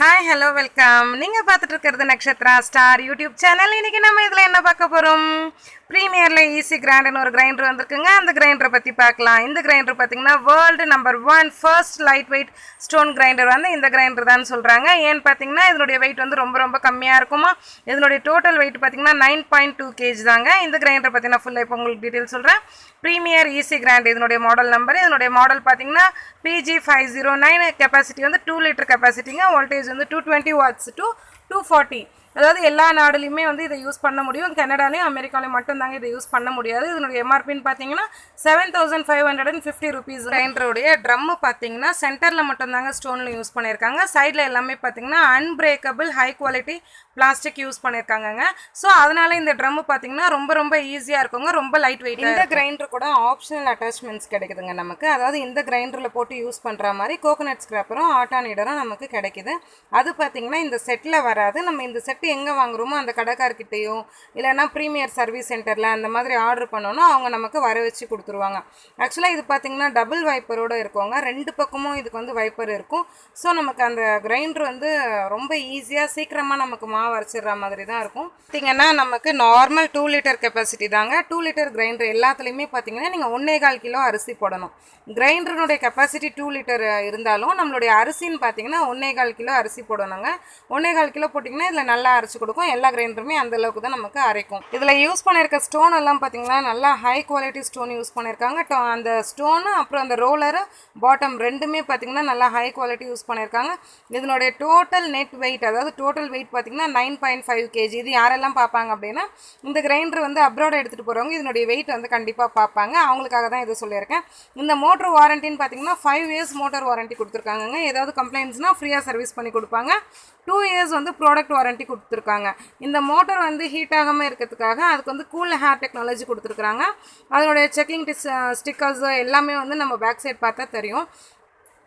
Hi hello welcome. நீங்கள் பார்த்துட்டு இருக்கிறது நக்ஷத்ரா ஸ்டார் யூடியூப் சேனல். இன்றைக்கி நம்ம இதில் என்ன பார்க்க போகிறோம்? ப்ரீமியரில் ஈஸி கிரைண்டர்னு ஒரு கிரைண்டர் வந்திருக்குங்க. அந்த கிரைண்டரை பற்றி பார்க்கலாம். இந்த கிரைண்டர் பார்த்திங்கன்னா world number 1 first light weight stone grinder வந்து இந்த கிரைண்டர் தான் சொல்கிறாங்க. ஏன்னு பார்த்தீங்கன்னா இதனுடைய வெயிட் வந்து ரொம்ப கம்மியாக இருக்குமா. இதனுடைய டோட்டல் வெயிட் பார்த்திங்கன்னா 9.2 kg தாங்க. இந்த கிரைண்டர் பார்த்தீங்கன்னா ஃபுல்லாக இப்போ உங்களுக்கு டீட்டெயில் சொல்கிறேன். ப்ரீமியர் ஈஸி கிரைண்டர் இதனுடைய மாடல் நம்பர். இதனுடைய மாடல் பார்த்தீங்கன்னா PG509. கெப்பாசிட்டி வந்து 2 லிட்டர் கெப்பாசிட்டிங்க. வோல்டேஜ் வந்து 220 watts to 240. அதாவது எல்லா நாடுலையுமே வந்து இதை யூஸ் பண்ண முடியும். கனடாலையும் அமெரிக்காலையும் மட்டும்தாங்க இதை யூஸ் பண்ண முடியாது. இதனுடைய எம்ஆர்பின்னு பார்த்தீங்கன்னா 7550 rupees. கிரைண்டருடைய ட்ரம்மு பார்த்தீங்கன்னா சென்டரில் மட்டும்தாங்க ஸ்டோனில் யூஸ் பண்ணியிருக்காங்க. சைடில் எல்லாமே பார்த்தீங்கன்னா unbreakable high quality plastic use பண்ணியிருக்காங்க. ஸோ அதனால இந்த ட்ரம்மு பார்த்தீங்கன்னா ரொம்ப ஈஸியாக இருக்குங்க, ரொம்ப லைட் வெயிட். இந்த கிரைண்டர் கூட ஆப்ஷனல் அட்டாச்மெண்ட்ஸ் கிடைக்குதுங்க நமக்கு. அதாவது இந்த கிரைண்டரில் போட்டு யூஸ் பண்ணுற மாதிரி கோகோனட் ஸ்க்ராப்பரும் ஆட்டா நீடரும் நமக்கு கிடைக்குது. அது பார்த்தீங்கன்னா இந்த செட்டில் வராது. நம்ம இந்த செட் எங்கே வாங்குறோமோ அந்த கடைக்கார்கிட்டையோ இல்லைன்னா ப்ரீமியர் சர்வீஸ் சென்டரில் அந்த மாதிரி ஆர்டர் பண்ணோன்னா அவங்க நமக்கு வர வச்சு கொடுத்துருவாங்க. ஆக்சுவலாக இது பார்த்திங்கன்னா டபுள் வைப்பரோடு இருக்குங்க. 2 பக்கமும் இதுக்கு வந்து வைப்பர் இருக்கும். ஸோ நமக்கு அந்த கிரைண்டர் வந்து ரொம்ப ஈஸியாக சீக்கிரமாக நமக்கு மாவு அரைச்சிடுற மாதிரி தான் இருக்கும். பார்த்திங்கன்னா நமக்கு நார்மல் 2 லிட்டர் கெப்பாசிட்டி தாங்க. 2 லிட்டர் கிரைண்டர் எல்லாத்துலேயுமே பார்த்திங்கன்னா நீங்கள் 1.25 கிலோ அரிசி போடணும். கிரைண்டருடைய கெப்பாசிட்டி 2 லிட்டர் இருந்தாலும் நம்மளுடைய அரிசின்னு பார்த்தீங்கன்னா 1.25 கிலோ அரிசி போடணுங்க. 1.25 கிலோ போட்டிங்கன்னா இதில் நல்லா அரைச்சி கொடுக்கும். எல்லா கிரைண்டருமே அந்த அளவுக்கு தான் நமக்கு அரைக்கும். இதில் யூஸ் பண்ணியிருக்க ஸ்டோன் எல்லாம் பார்த்தீங்கன்னா நல்லா ஹை குவாலிட்டி ஸ்டோன் யூஸ் பண்ணியிருக்காங்க. அந்த ஸ்டோனு அப்புறம் அந்த ரோலரு பாட்டம் ரெண்டுமே பார்த்தீங்கன்னா நல்லா ஹை குவாலிட்டி யூஸ் பண்ணியிருக்காங்க. இதனுடைய டோட்டல் நெட் வெயிட், அதாவது டோட்டல் வெயிட் பார்த்தீங்கன்னா 9.5 kg. இது யாரெல்லாம் பார்ப்பாங்க அப்படின்னா இந்த கிரைண்டர் வந்து அப்ராட் எடுத்துகிட்டு போகிறவங்க இதனுடைய வெயிட் வந்து கண்டிப்பாக பார்ப்பாங்க. அவங்களுக்காக தான் இதை சொல்லியிருக்கேன். இந்த மோட்டர் வாரண்டின்னு பார்த்தீங்கன்னா 5 years மோட்டர் வாரண்டி கொடுத்துருக்காங்க. ஏதாவது கம்ப்ளைண்ட்ஸ்னால் ஃப்ரீயாக சர்வீஸ் பண்ணி கொடுப்பாங்க. 2 years வந்து ப்ராடக்ட் வாரண்டி கொடுத்துருக்காங்க. இந்த மோட்டர் வந்து ஹீட் ஆகாமல் இருக்கிறதுக்காக அதுக்கு வந்து கூல் ஹேர் டெக்னாலஜி கொடுத்துருக்குறாங்க. அதனுடைய செக்கிங் ஸ்டிக்கர்ஸ் எல்லாமே வந்து நம்ம பேக் சைட் பார்த்தா தெரியும்.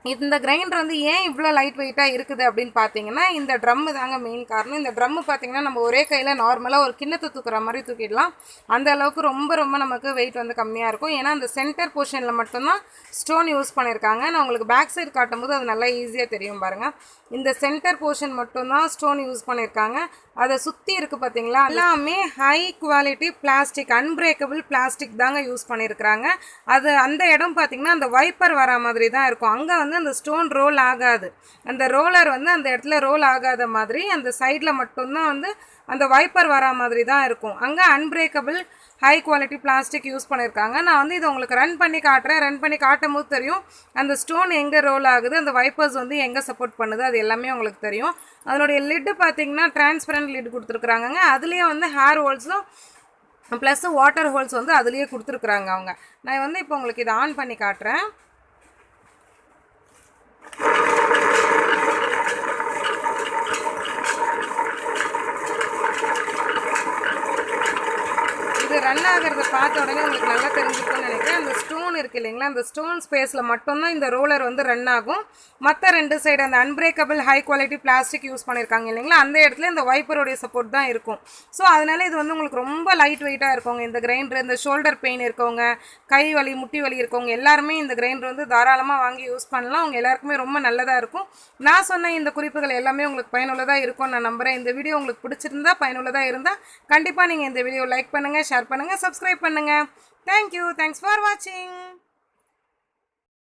இந்த கிரைண்டர் வந்து ஏன் இவ்வளோ லைட் வெயிட்டாக இருக்குது அப்படின்னு பார்த்தீங்கன்னா இந்த ட்ரம்மு தாங்க மெயின் காரணம். இந்த ட்ரம்மு பார்த்தீங்கன்னா நம்ம ஒரே கையில் நார்மலாக ஒரு கிண்ணத்தை தூக்குற மாதிரி தூக்கிடலாம். அந்த அளவுக்கு ரொம்ப நமக்கு வெயிட் வந்து கம்மியாக இருக்கும். ஏன்னா அந்த சென்டர் போர்ஷனில் மட்டும்தான் ஸ்டோன் யூஸ் பண்ணியிருக்காங்க. நான் உங்களுக்கு பேக் சைடு காட்டும் போது அது நல்லா ஈஸியாக தெரியும் பாருங்கள். இந்த சென்டர் போர்ஷன் மட்டும்தான் ஸ்டோன் யூஸ் பண்ணியிருக்காங்க. அதை சுற்றி இருக்குது பார்த்தீங்களா, எல்லாமே high quality plastic, unbreakable plastic தாங்க யூஸ் பண்ணியிருக்கிறாங்க. அது அந்த இடம் பார்த்திங்கன்னா அந்த வைப்பர் வர மாதிரி தான் இருக்கும். அங்கே வந்து அந்த ஸ்டோன் ரோல் ஆகாது. அந்த ரோலர் வந்து அந்த இடத்துல ரோல் ஆகாத மாதிரி அந்த சைடில் மட்டும்தான் வந்து அந்த வைப்பர் வரா மாதிரி தான் இருக்கும். அங்கே unbreakable high quality plastic use பண்ணியிருக்காங்க. நான் வந்து இதை உங்களுக்கு ரன் பண்ணி காட்டுறேன். ரன் பண்ணி காட்டும் போது தெரியும் அந்த ஸ்டோன் எங்கே ரோல் ஆகுது, அந்த வைப்பர்ஸ் வந்து எங்கே சப்போர்ட் பண்ணுது, அது எல்லாமே உங்களுக்கு தெரியும். அதனுடைய லிட்டு பார்த்தீங்கன்னா டிரான்ஸ்பரண்ட் லிட் கொடுத்துருக்குறாங்க. அதுலேயே வந்து ஹேர் ஹோல்ஸும் ப்ளஸ் வாட்டர் ஹோல்ஸ் வந்து அதுலேயே கொடுத்துருக்குறாங்க அவங்க. நான் வந்து இப்போ உங்களுக்கு இதை ஆன் பண்ணி காட்டுறேன். இது ரன் ஆகிறத பார்த்த உடனே உங்களுக்கு நல்லா தெரிஞ்சுக்கணும்னு நினைக்கிறேன். அந்த ஸ்டோன் இருக்குது இல்லைங்களா, அந்த ஸ்டோன் ஸ்பேஸில் மட்டும்தான் இந்த ரோலர் வந்து ரன் ஆகும். மற்ற 2 சைடு அந்த unbreakable high quality plastic use பண்ணியிருக்காங்க இல்லைங்களா, அந்த இடத்துல இந்த வைப்பருடைய சப்போர்ட் தான் இருக்கும். ஸோ அதனால் இது வந்து உங்களுக்கு ரொம்ப லைட் வெயிட்டாக இருக்குங்க. இந்த கிரைண்டர் இந்த ஷோல்டர் பெயின் இருக்கவங்க, கை வலி முட்டி வலி இருக்கவங்க எல்லாருமே இந்த கிரைண்டர் வந்து தாராளமாக வாங்கி யூஸ் பண்ணலாம். அவங்க எல்லாருக்குமே ரொம்ப நல்லதாக இருக்கும். நான் சொன்ன இந்த குறிப்புகள் எல்லாமே உங்களுக்கு பயனுள்ளதாக இருக்கும்னு நான் நம்புகிறேன். இந்த வீடியோ உங்களுக்கு பிடிச்சிருந்தா, பயனுள்ளதாக இருந்தால் கண்டிப்பாக நீங்கள் இந்த வீடியோ லைக் பண்ணுங்கள், ஷேர் பண்ணுங்கள், சப்ஸ்கிரைப் பண்ணுங்கள். தேங்க்யூ. தேங்க்ஸ் ஃபார் வாட்சிங்.